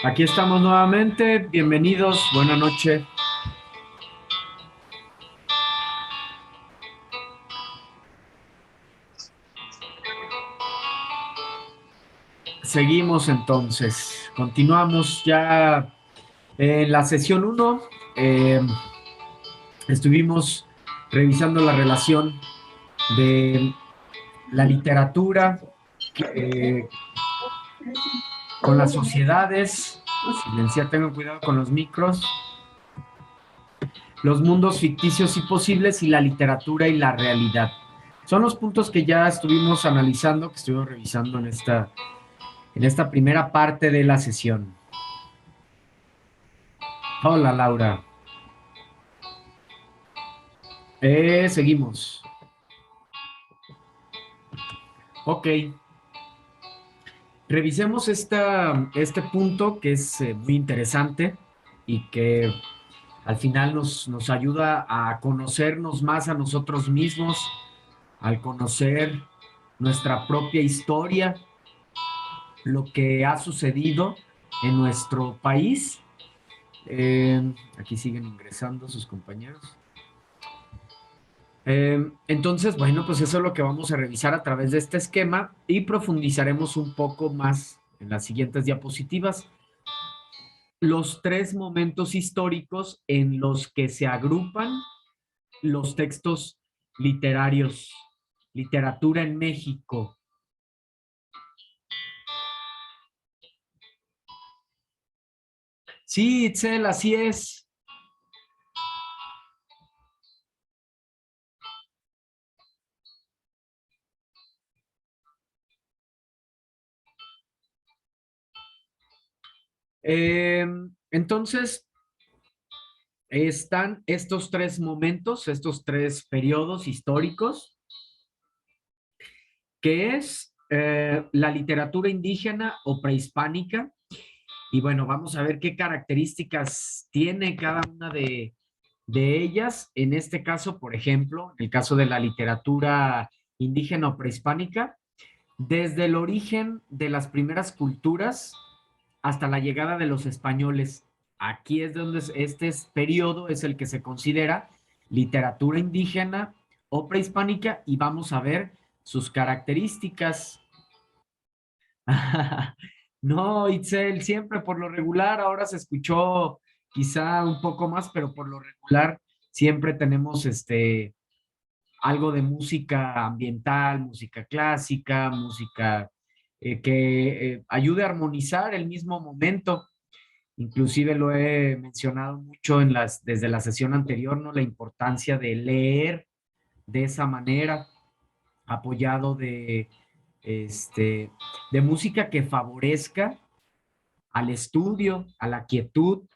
Aquí estamos nuevamente, bienvenidos, buena noche. Seguimos entonces, continuamos ya en la sesión 1. Estuvimos revisando la relación de la literatura eh, con las sociedades. Silenciar, tengan cuidado con los micros. Los mundos ficticios y posibles y la literatura y la realidad. Son los puntos que ya estuvimos analizando, que estuvimos revisando en esta primera parte de la sesión. Hola, Laura. Seguimos. Ok. Revisemos este punto que es muy interesante y que al final nos ayuda a conocernos más a nosotros mismos, al conocer nuestra propia historia, lo que ha sucedido en nuestro país. Aquí siguen ingresando sus compañeros. Entonces, bueno, pues eso es lo que vamos a revisar a través de este esquema y profundizaremos un poco más en las siguientes diapositivas. Los tres momentos históricos en los que se agrupan los textos literarios, literatura en México. Sí, Itzel, así es. Entonces, están estos tres momentos, estos tres periodos históricos, que es la literatura indígena o prehispánica. Y bueno, vamos a ver qué características tiene cada una de ellas. En este caso, por ejemplo, en el caso de la literatura indígena o prehispánica, desde el origen de las primeras culturas hasta la llegada de los españoles. Aquí es donde este periodo es el que se considera literatura indígena o prehispánica y vamos a ver sus características. No, Itzel, siempre por lo regular, ahora se escuchó quizá un poco más, pero por lo regular siempre tenemos algo de música ambiental, música clásica, música que ayude a armonizar el mismo momento. Inclusive lo he mencionado mucho desde la sesión anterior, ¿no? La importancia de leer de esa manera, apoyado este, de música que favorezca al estudio, a la quietud,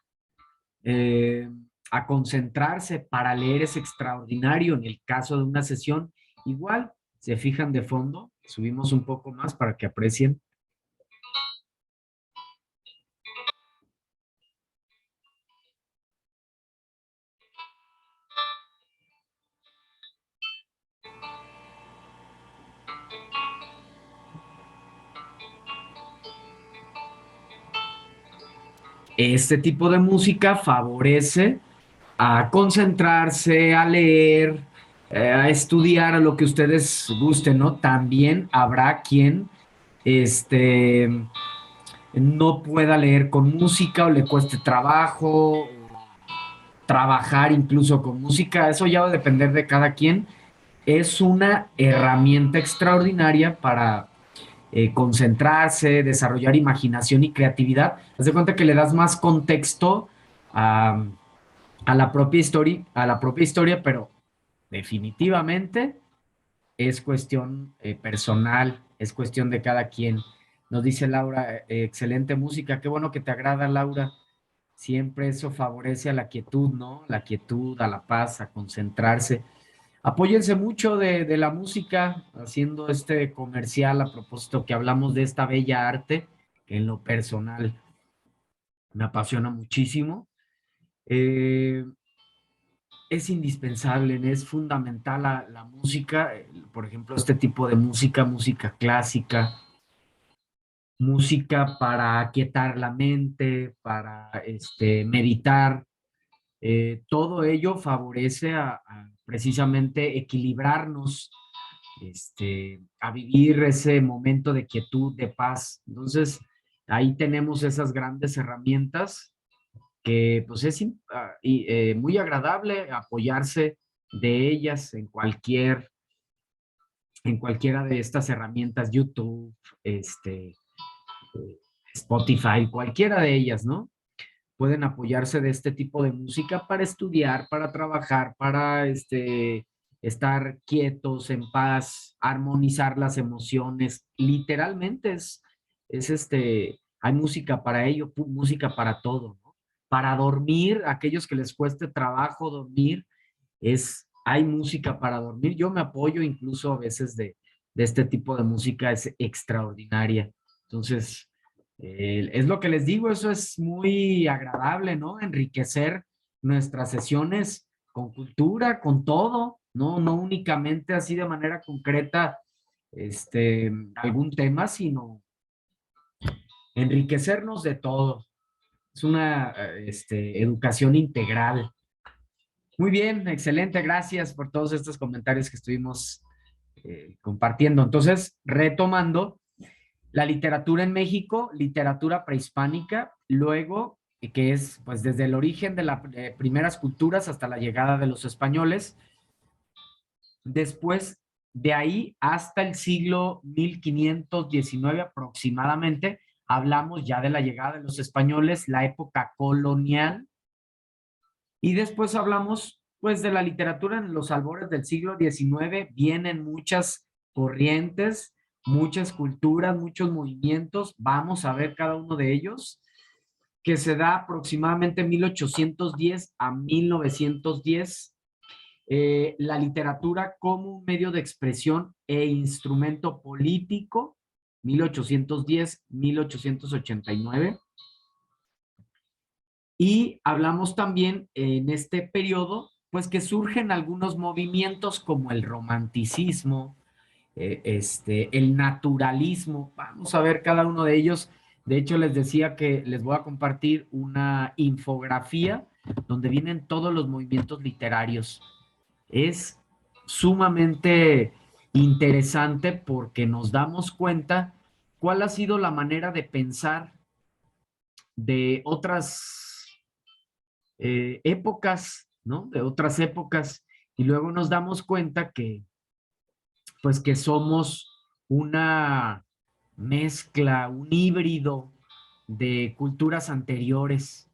eh, a concentrarse para leer es extraordinario. En el caso de una sesión, igual, se fijan de fondo, subimos un poco más para que aprecien. Este tipo de música favorece a concentrarse, a leer, a estudiar, a lo que ustedes gusten, ¿no? También habrá quien este, no pueda leer con música o le cueste trabajo, trabajar incluso con música, eso ya va a depender de cada quien. Es una herramienta extraordinaria para concentrarse, desarrollar imaginación y creatividad. Haz de cuenta que le das más contexto a, a la propia historia, pero definitivamente es cuestión personal, es cuestión de cada quien. Nos dice Laura, excelente música, qué bueno que te agrada, Laura. Siempre eso favorece a la quietud, ¿no? La quietud, a la paz, a concentrarse. Apóyense mucho de la música, haciendo este comercial a propósito que hablamos de esta bella arte, que en lo personal me apasiona muchísimo. Eh, es indispensable, es fundamental la música, por ejemplo, este tipo de música, música clásica, música para aquietar la mente, para meditar. Todo ello favorece a precisamente equilibrarnos, a vivir ese momento de quietud, de paz. Entonces, ahí tenemos esas grandes herramientas que pues es muy agradable apoyarse de ellas en cualquiera de estas herramientas, YouTube, Spotify, cualquiera de ellas, ¿no? Pueden apoyarse de este tipo de música para estudiar, para trabajar, para estar quietos, en paz, armonizar las emociones. Literalmente hay música para ello, música para todo, ¿no? Para dormir, aquellos que les cueste trabajo dormir, hay música para dormir. Yo me apoyo incluso a veces de este tipo de música, es extraordinaria. Entonces, es lo que les digo, eso es muy agradable, ¿no? Enriquecer nuestras sesiones con cultura, con todo, ¿no? No únicamente así de manera concreta, algún tema, sino enriquecernos de todo. Es una, educación integral. Muy bien, excelente, gracias por todos estos comentarios que estuvimos compartiendo. Entonces, retomando, la literatura en México, literatura prehispánica, luego, que es pues desde el origen de las primeras culturas hasta la llegada de los españoles, después de ahí hasta el siglo 1519 aproximadamente, hablamos ya de la llegada de los españoles, la época colonial, y después hablamos pues de la literatura en los albores del siglo XIX, vienen muchas corrientes, muchas culturas, muchos movimientos, vamos a ver cada uno de ellos, que se da aproximadamente 1810 a 1910. La literatura como un medio de expresión e instrumento político, 1810-1889. Y hablamos también en este periodo, pues que surgen algunos movimientos como el romanticismo, el naturalismo. Vamos a ver cada uno de ellos. De hecho, les decía que les voy a compartir una infografía donde vienen todos los movimientos literarios. Es sumamente interesante porque nos damos cuenta cuál ha sido la manera de pensar de otras épocas, ¿no? De otras épocas. Y luego nos damos cuenta que, pues que somos una mezcla, un híbrido de culturas anteriores.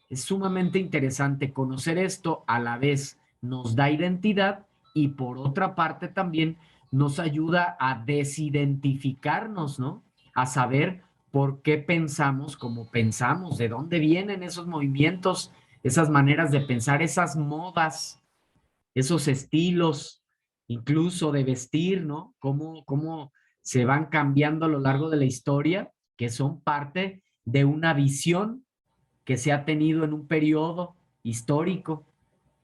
Es sumamente interesante conocer esto, a la vez nos da identidad y por otra parte también nos ayuda a desidentificarnos, ¿no? A saber por qué pensamos como pensamos, de dónde vienen esos movimientos, esas maneras de pensar, esas modas, esos estilos, incluso de vestir, ¿no? Cómo se van cambiando a lo largo de la historia, que son parte de una visión que se ha tenido en un periodo histórico,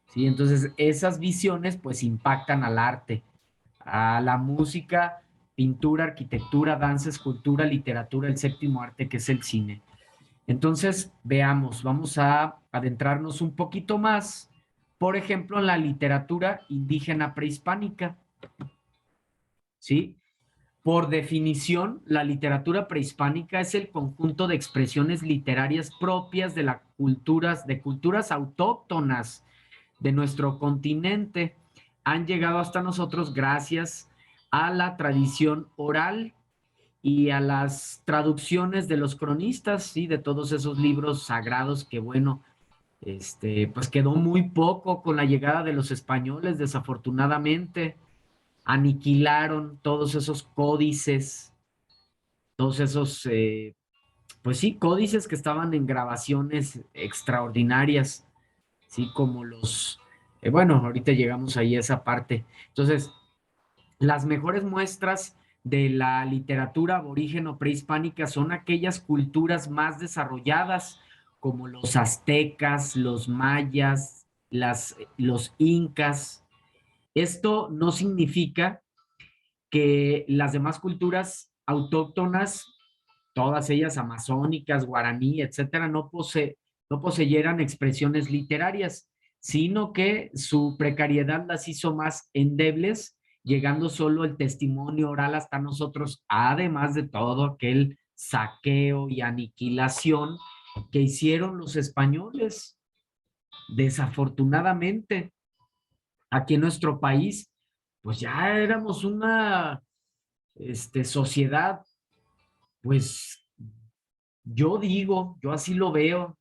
¿sí? Entonces, esas visiones pues impactan al arte, a la música, pintura, arquitectura, danza, escultura, literatura, el séptimo arte que es el cine. Entonces, veamos, vamos a adentrarnos un poquito más, por ejemplo, en la literatura indígena prehispánica, ¿sí? Por definición, la literatura prehispánica es el conjunto de expresiones literarias propias de culturas autóctonas de nuestro continente. Han llegado hasta nosotros gracias a la tradición oral y a las traducciones de los cronistas, sí, de todos esos libros sagrados que, bueno, pues quedó muy poco con la llegada de los españoles, desafortunadamente. Aniquilaron todos esos códices, todos esos, pues sí, códices que estaban en grabaciones extraordinarias, sí, como bueno, ahorita llegamos ahí a esa parte. Entonces, las mejores muestras de la literatura aborigen o prehispánica son aquellas culturas más desarrolladas, como los aztecas, los mayas, los incas. Esto no significa que las demás culturas autóctonas todas ellas amazónicas, guaraní, etcétera, no poseyeran expresiones literarias, sino que su precariedad las hizo más endebles, llegando solo el testimonio oral hasta nosotros, además de todo aquel saqueo y aniquilación que hicieron los españoles. Desafortunadamente, aquí en nuestro país, pues ya éramos una sociedad, pues yo así lo veo,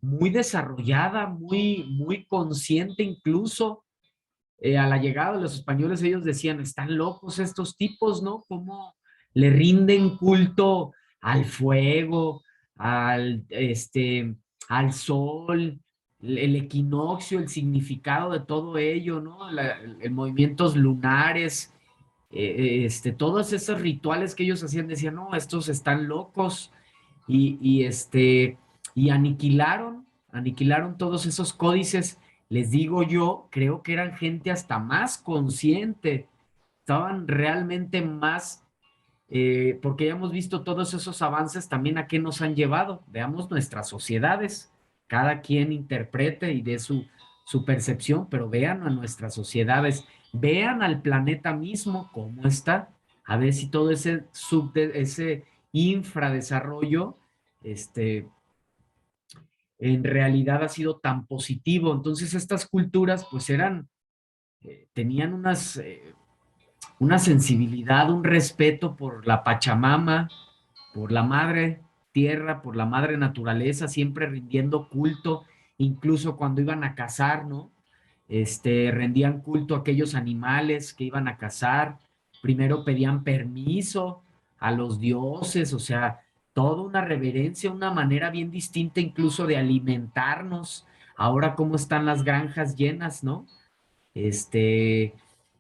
muy desarrollada, muy consciente incluso. A la llegada de los españoles ellos decían, están locos estos tipos, ¿no? ¿Cómo le rinden culto al fuego, al sol, el equinoccio, el significado de todo ello, ¿no? Movimientos lunares, todos esos rituales que ellos hacían, decían, no, estos están locos y aniquilaron todos esos códices. Les digo yo, creo que eran gente hasta más consciente, estaban realmente más, porque ya hemos visto todos esos avances también a qué nos han llevado. Veamos nuestras sociedades, cada quien interprete y dé su percepción, pero vean a nuestras sociedades, vean al planeta mismo cómo está, a ver si todo ese infradesarrollo, este, en realidad ha sido tan positivo. Entonces estas culturas pues tenían una sensibilidad, un respeto por la Pachamama, por la madre tierra, por la madre naturaleza, siempre rindiendo culto, incluso cuando iban a cazar, ¿no? Rendían culto a aquellos animales que iban a cazar, primero pedían permiso a los dioses, o sea, toda una reverencia, una manera bien distinta incluso de alimentarnos. Ahora cómo están las granjas llenas, ¿no? Este,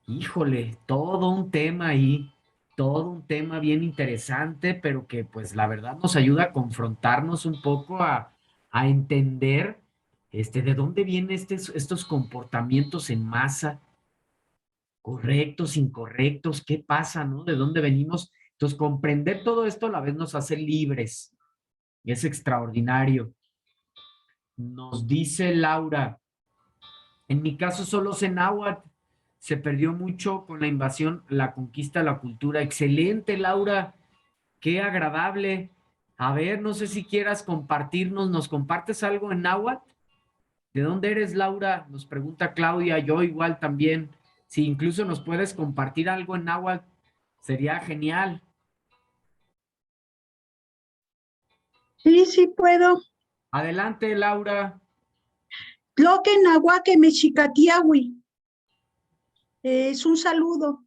híjole, todo un tema ahí, todo un tema bien interesante, pero que pues la verdad nos ayuda a confrontarnos un poco, a entender de dónde vienen estos comportamientos en masa, correctos, incorrectos, qué pasa, ¿no? ¿De dónde venimos? Entonces, comprender todo esto a la vez nos hace libres. Es extraordinario. Nos dice Laura, en mi caso solo sé náhuatl, se perdió mucho con la invasión, la conquista de la cultura. Excelente, Laura, qué agradable. A ver, no sé si quieras compartirnos, ¿nos compartes algo en náhuatl? ¿De dónde eres, Laura? Nos pregunta Claudia, yo igual también. Si incluso nos puedes compartir algo en náhuatl, sería genial. Sí, sí puedo. Adelante, Laura. Tloque nahuaque mexicatiahui. Es un saludo.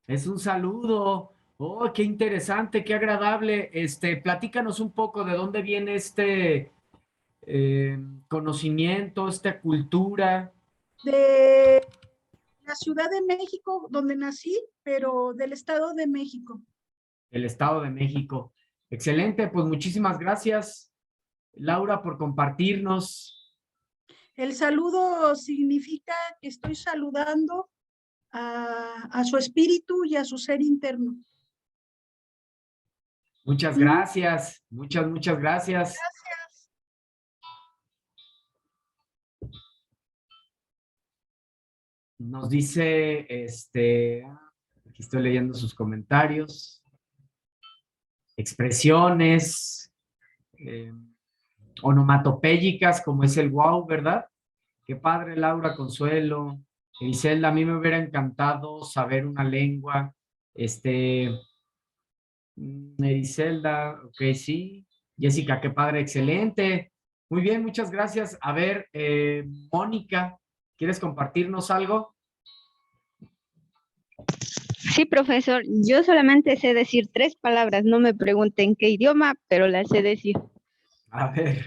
Es un saludo. Oh, qué interesante, qué agradable. Platícanos un poco de dónde viene conocimiento, esta cultura. De la Ciudad de México, donde nací, pero del Estado de México. El Estado de México. Excelente, pues muchísimas gracias, Laura, por compartirnos. El saludo significa que estoy saludando a su espíritu y a su ser interno. Muchas ¿Mm? gracias, muchas gracias. Gracias. Nos dice, aquí estoy leyendo sus comentarios, expresiones, eh, onomatopéyicas, como es el wow, ¿verdad? Qué padre, Laura Consuelo. Griselda, a mí me hubiera encantado saber una lengua. Griselda, ok, sí. Jessica, qué padre, excelente. Muy bien, muchas gracias. A ver, Mónica, ¿quieres compartirnos algo? Sí, profesor, yo solamente sé decir 3 palabras, no me pregunten qué idioma, pero las sé decir. A ver,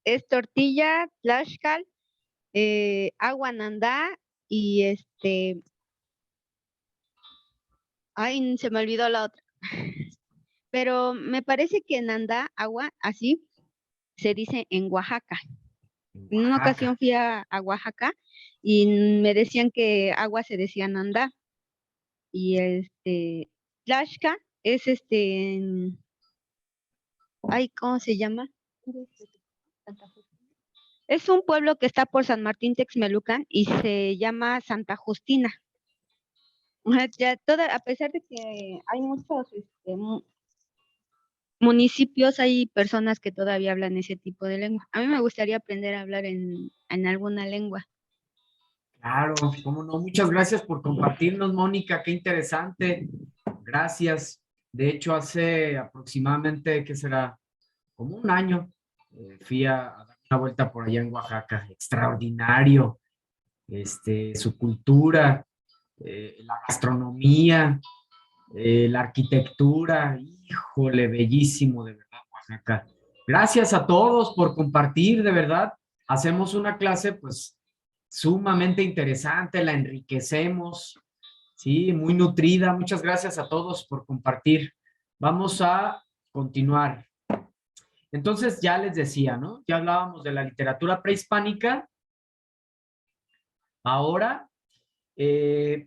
Es tortilla, tlaxcal, agua nandá y ay, se me olvidó la otra. Pero me parece que nandá, agua, así, se dice en Oaxaca. en En una Oaxaca. ocasión fui a Oaxaca y me decían que agua se decía nandá y tlaxca es ay, ¿cómo se llama? Es un pueblo que está por San Martín Texmelucan y se llama Santa Justina. Ajá, ya a pesar de que hay muchos municipios, hay personas que todavía hablan ese tipo de lengua. A mí me gustaría aprender a hablar en alguna lengua. Claro, cómo no. Muchas gracias por compartirnos, Mónica. Qué interesante. Gracias. De hecho, hace aproximadamente, ¿qué será? Como un año, fui a dar una vuelta por allá en Oaxaca. Extraordinario. Su cultura, la gastronomía, la arquitectura. Híjole, bellísimo, de verdad, Oaxaca. Gracias a todos por compartir, de verdad. Hacemos una clase, pues, sumamente interesante, la enriquecemos, sí, muy nutrida. Muchas gracias a todos por compartir. Vamos a continuar. Entonces, ya les decía, ¿no? Ya hablábamos de la literatura prehispánica. Ahora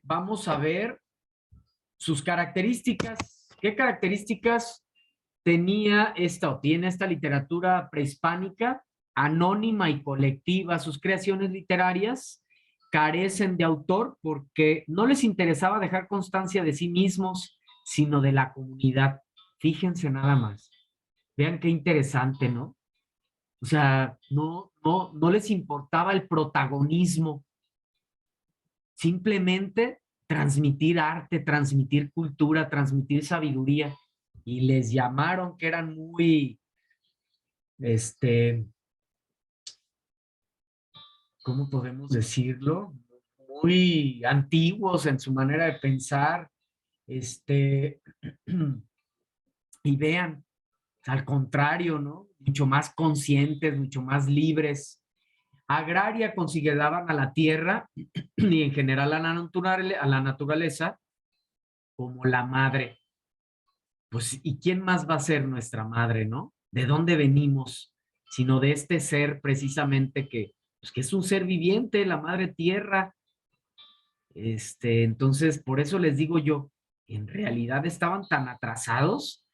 vamos a ver sus características. ¿Qué características tenía esta o tiene esta literatura prehispánica, anónima y colectiva? Sus creaciones literarias carecen de autor porque no les interesaba dejar constancia de sí mismos, sino de la comunidad. Fíjense nada más. Vean qué interesante, ¿no? O sea, no les importaba el protagonismo, simplemente transmitir arte, transmitir cultura, transmitir sabiduría. Y les llamaron que eran muy, este, ¿cómo podemos decirlo? Muy antiguos en su manera de pensar, este, y vean, al contrario, ¿no? Mucho más conscientes, mucho más libres. Agraria consideraban a la tierra y en general a la naturaleza como la madre. Pues, ¿y quién más va a ser nuestra madre, no? ¿De dónde venimos? Sino de este ser precisamente que, pues, que es un ser viviente, la madre tierra. Entonces, por eso les digo yo, en realidad estaban tan atrasados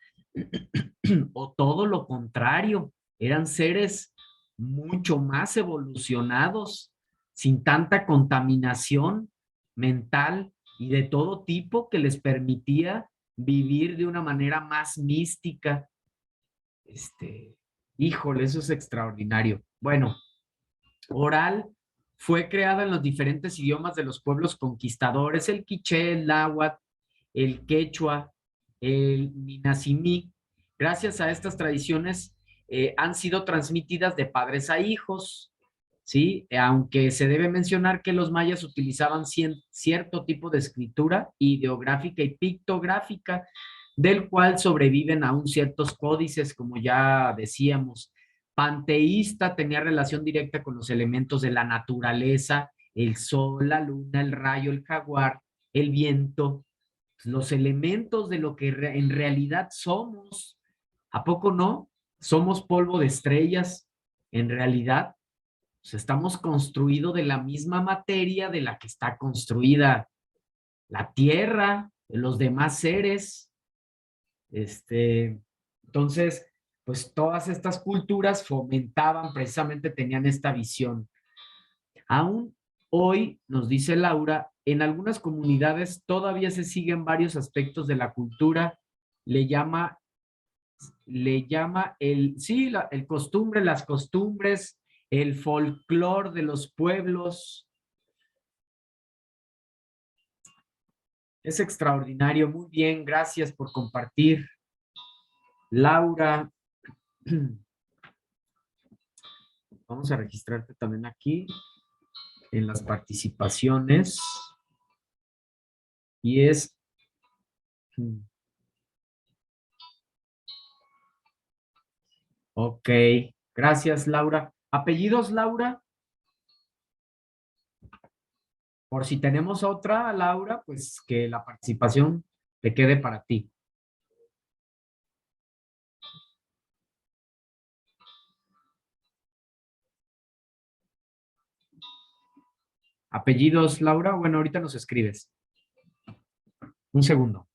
o todo lo contrario, eran seres mucho más evolucionados, sin tanta contaminación mental y de todo tipo que les permitía vivir de una manera más mística. Este, híjole, eso es extraordinario. Bueno, oral fue creada en los diferentes idiomas de los pueblos conquistadores, el quiché, el náhuatl, el quechua, el minasimí. Gracias a estas tradiciones han sido transmitidas de padres a hijos, ¿sí? Aunque se debe mencionar que los mayas utilizaban cierto tipo de escritura ideográfica y pictográfica, del cual sobreviven aún ciertos códices, como ya decíamos. Panteísta, tenía relación directa con los elementos de la naturaleza, el sol, la luna, el rayo, el jaguar, el viento, los elementos de lo que en realidad somos. ¿A poco no? Somos polvo de estrellas, en realidad. Pues estamos construidos de la misma materia de la que está construida la Tierra, los demás seres. Entonces, pues todas estas culturas fomentaban, precisamente tenían esta visión. Aún hoy, nos dice Laura, en algunas comunidades todavía se siguen varios aspectos de la cultura. Le llama sí, el costumbre, las costumbres, el folclore de los pueblos. Es extraordinario. Muy bien, gracias por compartir, Laura. Vamos a registrarte también aquí en las participaciones. Y es... Ok, gracias, Laura. ¿Apellidos, Laura? Por si tenemos otra, Laura, pues que la participación te quede para ti. ¿Apellidos, Laura? Bueno, ahorita nos escribes. Un segundo.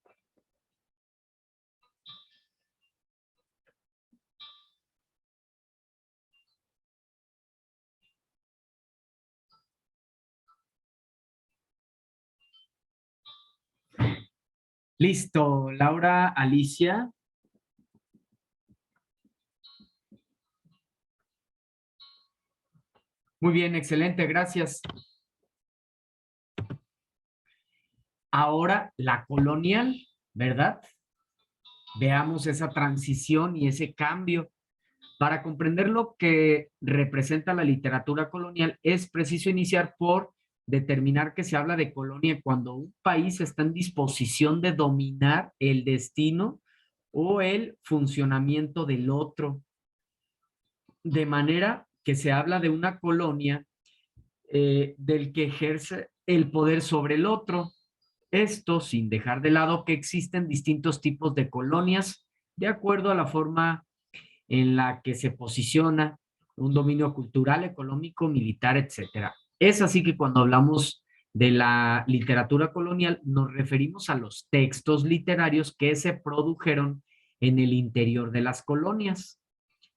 Listo, Laura, Alicia. Muy bien, excelente, gracias. Ahora la colonial, ¿verdad? Veamos esa transición y ese cambio. Para comprender lo que representa la literatura colonial, es preciso iniciar por determinar que se habla de colonia cuando un país está en disposición de dominar el destino o el funcionamiento del otro. De manera que se habla de una colonia del que ejerce el poder sobre el otro. Esto sin dejar de lado que existen distintos tipos de colonias de acuerdo a la forma en la que se posiciona un dominio cultural, económico, militar, etcétera. Es así que cuando hablamos de la literatura colonial nos referimos a los textos literarios que se produjeron en el interior de las colonias.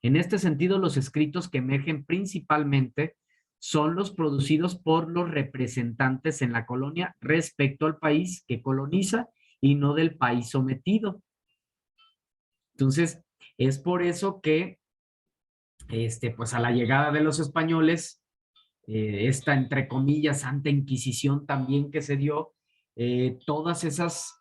En este sentido, los escritos que emergen principalmente son los producidos por los representantes en la colonia respecto al país que coloniza y no del país sometido. Entonces, es por eso que, pues a la llegada de los españoles, esta, entre comillas, Santa Inquisición también que se dio, todas esas,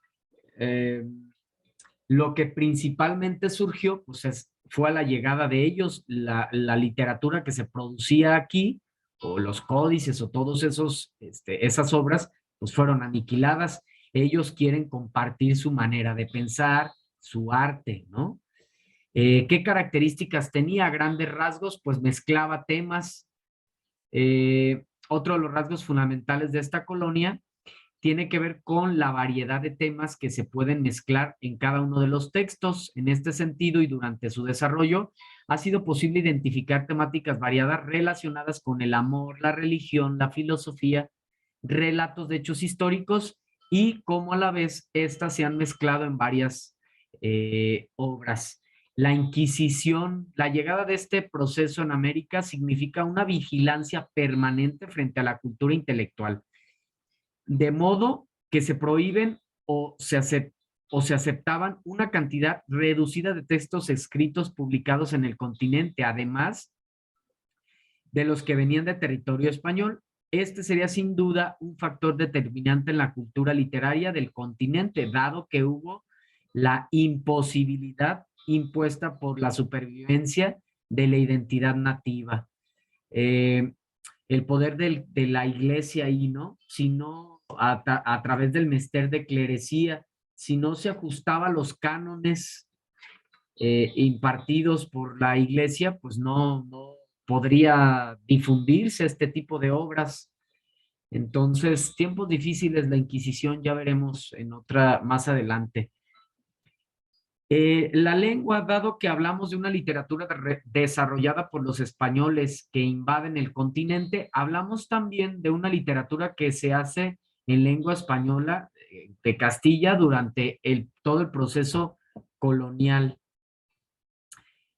lo que principalmente surgió, pues fue a la llegada de ellos, la literatura que se producía aquí, o los códices, o todos esos, esas obras, pues fueron aniquiladas. Ellos quieren compartir su manera de pensar, su arte, ¿no? ¿Qué características tenía? A grandes rasgos, pues mezclaba temas. Otro de los rasgos fundamentales de esta colonia tiene que ver con la variedad de temas que se pueden mezclar en cada uno de los textos. En este sentido y durante su desarrollo, ha sido posible identificar temáticas variadas relacionadas con el amor, la religión, la filosofía, relatos de hechos históricos y cómo a la vez estas se han mezclado en varias obras. La Inquisición, la llegada de este proceso en América significa una vigilancia permanente frente a la cultura intelectual, de modo que se prohíben o se aceptaban una cantidad reducida de textos escritos publicados en el continente, además de los que venían de territorio español. Este sería sin duda un factor determinante en la cultura literaria del continente, dado que hubo la imposibilidad impuesta por la supervivencia de la identidad nativa. El poder de la iglesia ahí, ¿no? Si no, a través del mester de clerecía, si no se ajustaba a los cánones impartidos por la iglesia, pues no podría difundirse este tipo de obras. Entonces, tiempos difíciles, la Inquisición, ya veremos en otra más adelante. La lengua, dado que hablamos de una literatura desarrollada por los españoles que invaden el continente, hablamos también de una literatura que se hace en lengua española de Castilla durante todo el proceso colonial.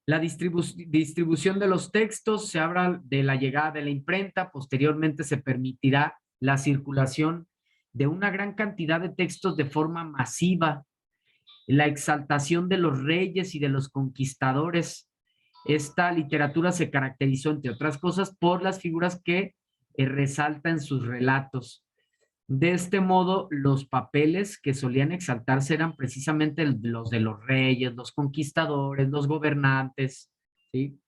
La distribución de los textos, se habla de la llegada de la imprenta, posteriormente se permitirá la circulación de una gran cantidad de textos de forma masiva, la exaltación de los reyes y de los conquistadores. Esta literatura se caracterizó, entre otras cosas, por las figuras que resalta en sus relatos. De este modo, los papeles que solían exaltarse eran precisamente los de los reyes, los conquistadores, los gobernantes, ¿sí?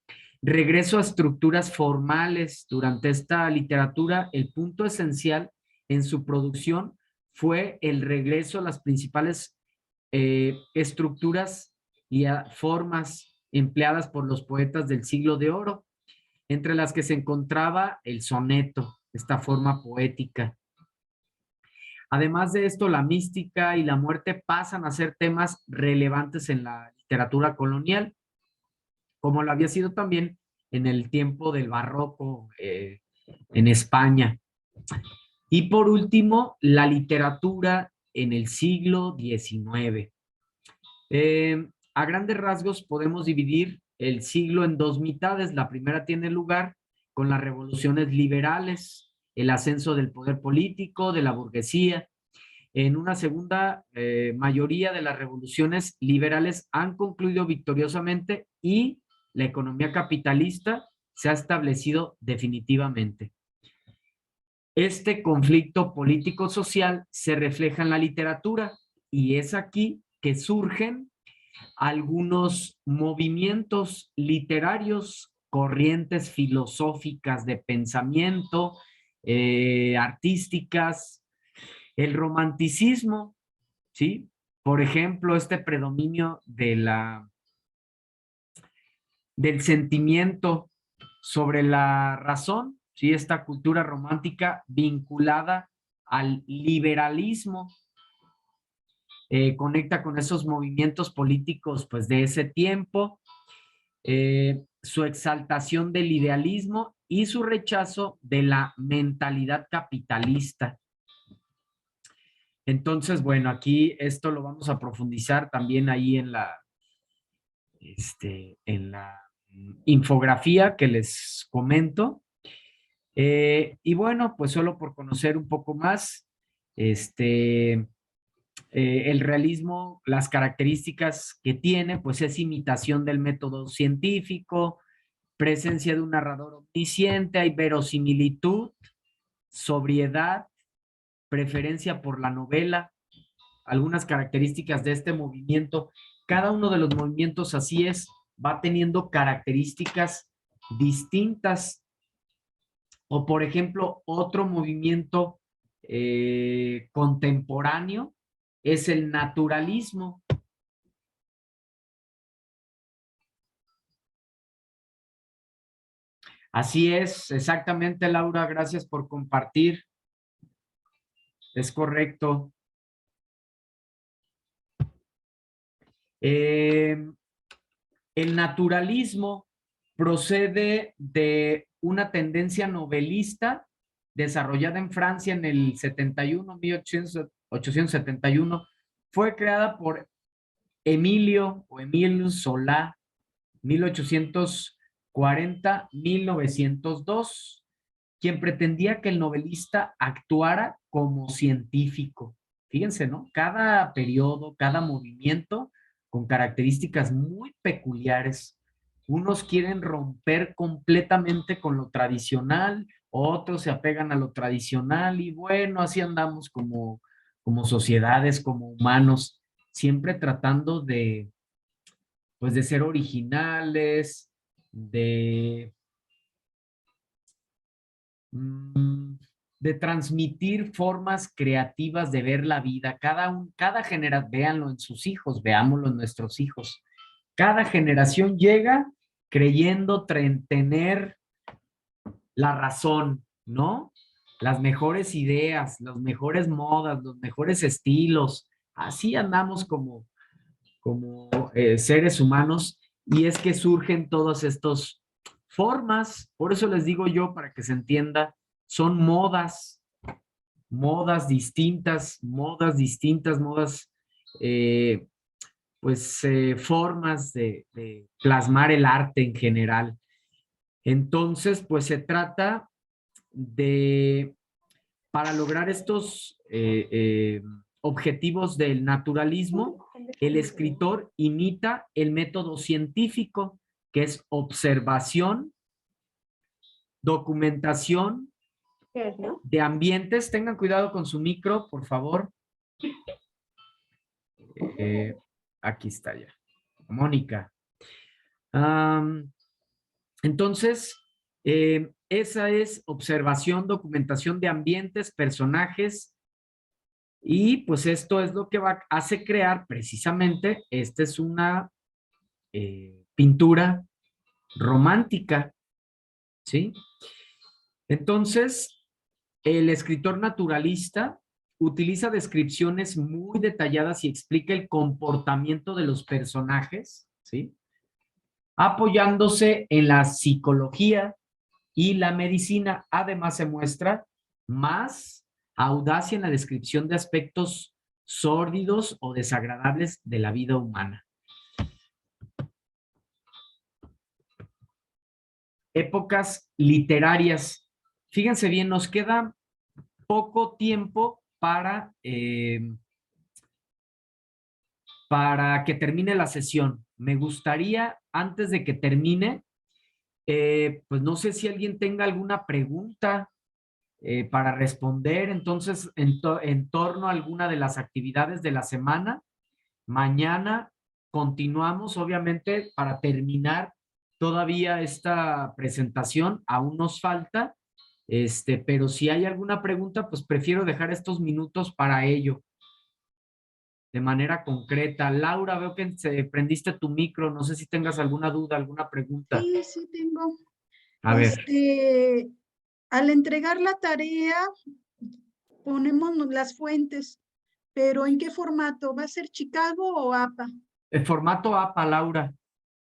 Regreso a estructuras formales. Durante esta literatura, el punto esencial en su producción fue el regreso a las principales estructuras y formas empleadas por los poetas del siglo de oro, entre las que se encontraba el soneto, esta forma poética. Además de esto, la mística y la muerte pasan a ser temas relevantes en la literatura colonial, como lo había sido también en el tiempo del barroco en España. Y por último, la literatura en el siglo XIX. A grandes rasgos podemos dividir el siglo en dos mitades. La primera tiene lugar con las revoluciones liberales, el ascenso del poder político, de la burguesía, en una segunda mayoría de las revoluciones liberales han concluido victoriosamente y la economía capitalista se ha establecido definitivamente. Este conflicto político-social se refleja en la literatura y es aquí que surgen algunos movimientos literarios, corrientes filosóficas de pensamiento, artísticas, el romanticismo, ¿sí? Por ejemplo, este predominio del sentimiento sobre la razón, ¿sí? Esta cultura romántica vinculada al liberalismo, conecta con esos movimientos políticos pues de ese tiempo, su exaltación del idealismo y su rechazo de la mentalidad capitalista. Entonces, bueno, aquí esto lo vamos a profundizar también ahí en la infografía que les comento. Y bueno, pues solo por conocer un poco más, el realismo, las características que tiene, pues es imitación del método científico, presencia de un narrador omnisciente, hay verosimilitud, sobriedad, preferencia por la novela, algunas características de este movimiento. Cada uno de los movimientos así es, va teniendo características distintas. O por ejemplo, otro movimiento contemporáneo es el naturalismo. Así es, exactamente, Laura, gracias por compartir. Es correcto. El naturalismo procede de una tendencia novelista desarrollada en Francia en el 71, 1871. Fue creada por Émile Zola, 1840-1902, quien pretendía que el novelista actuara como científico. Fíjense, ¿no? Cada periodo, cada movimiento con características muy peculiares. Unos quieren romper completamente con lo tradicional, otros se apegan a lo tradicional y bueno, así andamos como sociedades, como humanos, siempre tratando pues de ser originales, de transmitir formas creativas de ver la vida. Cada generación, véanlo en sus hijos, veámoslo en nuestros hijos. Cada generación llega creyendo tener la razón, ¿no? Las mejores ideas, las mejores modas, los mejores estilos. Así andamos como seres humanos y es que surgen todas estas formas, por eso les digo yo, para que se entienda, son modas distintas, formas de plasmar el arte en general. Entonces, pues se trata para lograr estos objetivos del naturalismo, el escritor imita el método científico, que es observación, documentación de ambientes. Tengan cuidado con su micro, por favor. Aquí está ya. Mónica. Entonces, esa es observación, documentación de ambientes, personajes, y pues esto es lo que hace crear precisamente, esta es una pintura romántica, ¿sí? Entonces, el escritor naturalista utiliza descripciones muy detalladas y explica el comportamiento de los personajes, ¿sí? Apoyándose en la psicología y la medicina. Además, se muestra más audacia en la descripción de aspectos sórdidos o desagradables de la vida humana. Épocas literarias. Fíjense bien, nos queda poco tiempo para que termine la sesión. Me gustaría, antes de que termine, pues no sé si alguien tenga alguna pregunta para responder, entonces, en torno a alguna de las actividades de la semana. Mañana continuamos, obviamente, para terminar todavía esta presentación, aún nos falta, pero si hay alguna pregunta, pues prefiero dejar estos minutos para ello, de manera concreta. Laura, veo que prendiste tu micro, no sé si tengas alguna duda, alguna pregunta. Sí, sí tengo. A ver. Al entregar la tarea, ponemos las fuentes, pero ¿en qué formato? ¿Va a ser Chicago o APA? El formato APA, Laura.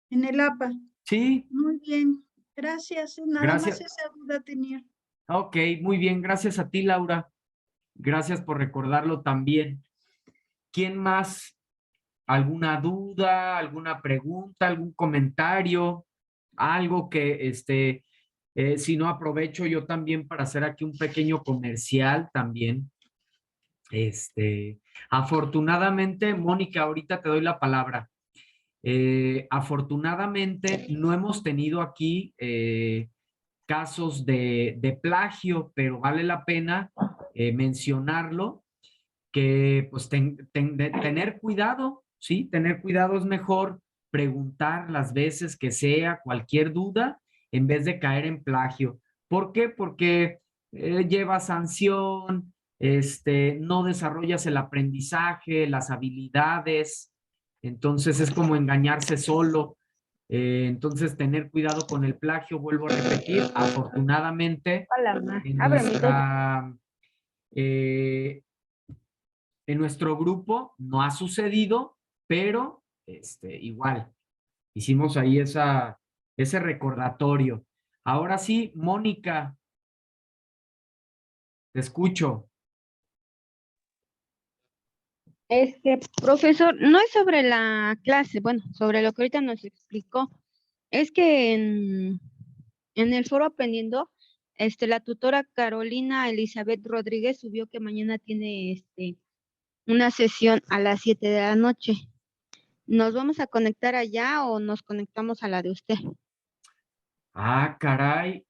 En el APA. Sí, Muy bien. Gracias. Nada más gracias. esa duda tenía. Ok, muy bien, gracias a ti, Laura. Gracias por recordarlo también. ¿Quién más? ¿Alguna duda, alguna pregunta, algún comentario? Algo que, si no aprovecho yo también para hacer aquí un pequeño comercial también. Afortunadamente, Mónica, ahorita te doy la palabra. Afortunadamente, no hemos tenido aquí casos de plagio, pero vale la pena mencionarlo, que pues tener cuidado, ¿sí? Tener cuidado es mejor, preguntar las veces que sea, cualquier duda, en vez de caer en plagio. ¿Por qué? Porque lleva sanción, no desarrollas el aprendizaje, las habilidades, entonces es como engañarse solo. Entonces, tener cuidado con el plagio, vuelvo a repetir, afortunadamente Hola, ma. en Ábreme todo. eh, en nuestro grupo no ha sucedido, pero igual, hicimos ahí ese recordatorio. Ahora sí, Mónica, te escucho. Profesor, no es sobre la clase, bueno, sobre lo que ahorita nos explicó. Es que en el foro aprendiendo, la tutora Carolina Elizabeth Rodríguez subió que mañana tiene una sesión a las 7 de la noche. ¿Nos vamos a conectar allá o nos conectamos a la de usted? Ah, caray,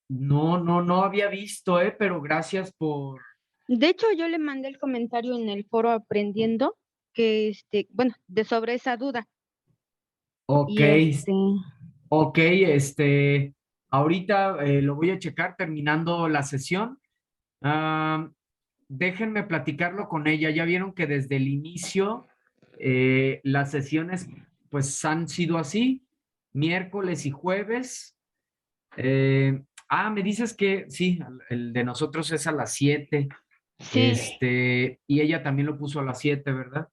no había visto, pero gracias por... De hecho, yo le mandé el comentario en el foro aprendiendo que, bueno, sobre esa duda. Ok, Y ok, ahorita lo voy a checar terminando la sesión. Ah, déjenme platicarlo con ella. Ya vieron que desde el inicio las sesiones pues han sido así, miércoles y jueves. Me dices que sí, el de nosotros es a las 7. sí, Y ella también lo puso a las 7, ¿verdad?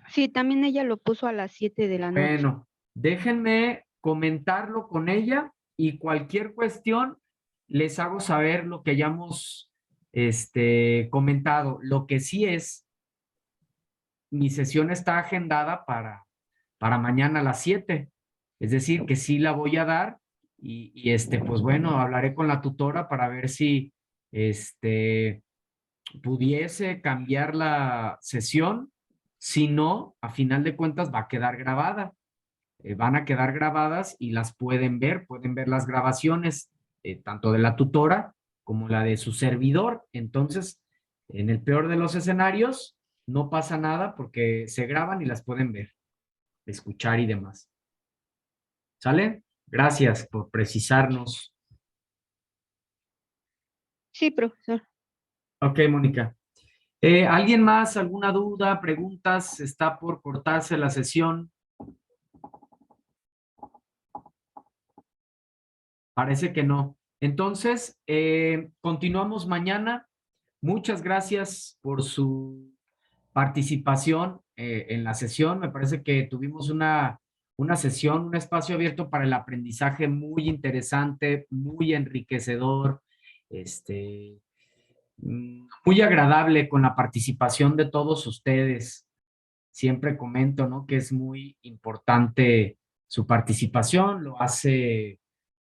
sí, también ella lo puso a las 7 de la noche. Bueno, déjenme comentarlo con ella y cualquier cuestión les hago saber lo que hayamos comentado. Lo que sí es, mi sesión está agendada para mañana a las 7. Es decir, que sí la voy a dar pues bueno, hablaré con la tutora para ver si pudiese cambiar la sesión. Si no, a final de cuentas va a quedar grabada. Van a quedar grabadas y las pueden ver las grabaciones, tanto de la tutora como la de su servidor. Entonces, en el peor de los escenarios, no pasa nada porque se graban y las pueden ver, escuchar y demás. ¿Sale? Gracias por precisarnos. Sí, profesor. Ok, Mónica. ¿Alguien más? ¿Alguna duda? ¿Preguntas? ¿Está por cortarse la sesión? Parece que no. Entonces, continuamos mañana. Muchas gracias por su participación en la sesión. Me parece que tuvimos una sesión, un espacio abierto para el aprendizaje muy interesante, muy enriquecedor, muy agradable con la participación de todos ustedes. Siempre comento, ¿no? Que es muy importante su participación, lo hace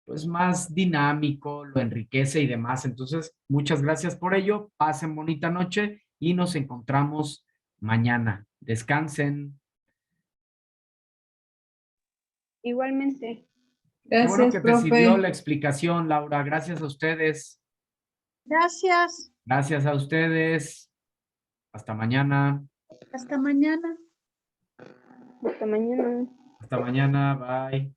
pues más dinámico, lo enriquece y demás. Entonces, muchas gracias por ello. Pasen bonita noche y nos encontramos mañana. Descansen. Igualmente. Qué bueno Gracias, que te sirvió la profe. explicación, Laura. Gracias a ustedes. Gracias. Gracias a ustedes. Hasta mañana. Hasta mañana. Hasta mañana. Hasta mañana. Bye.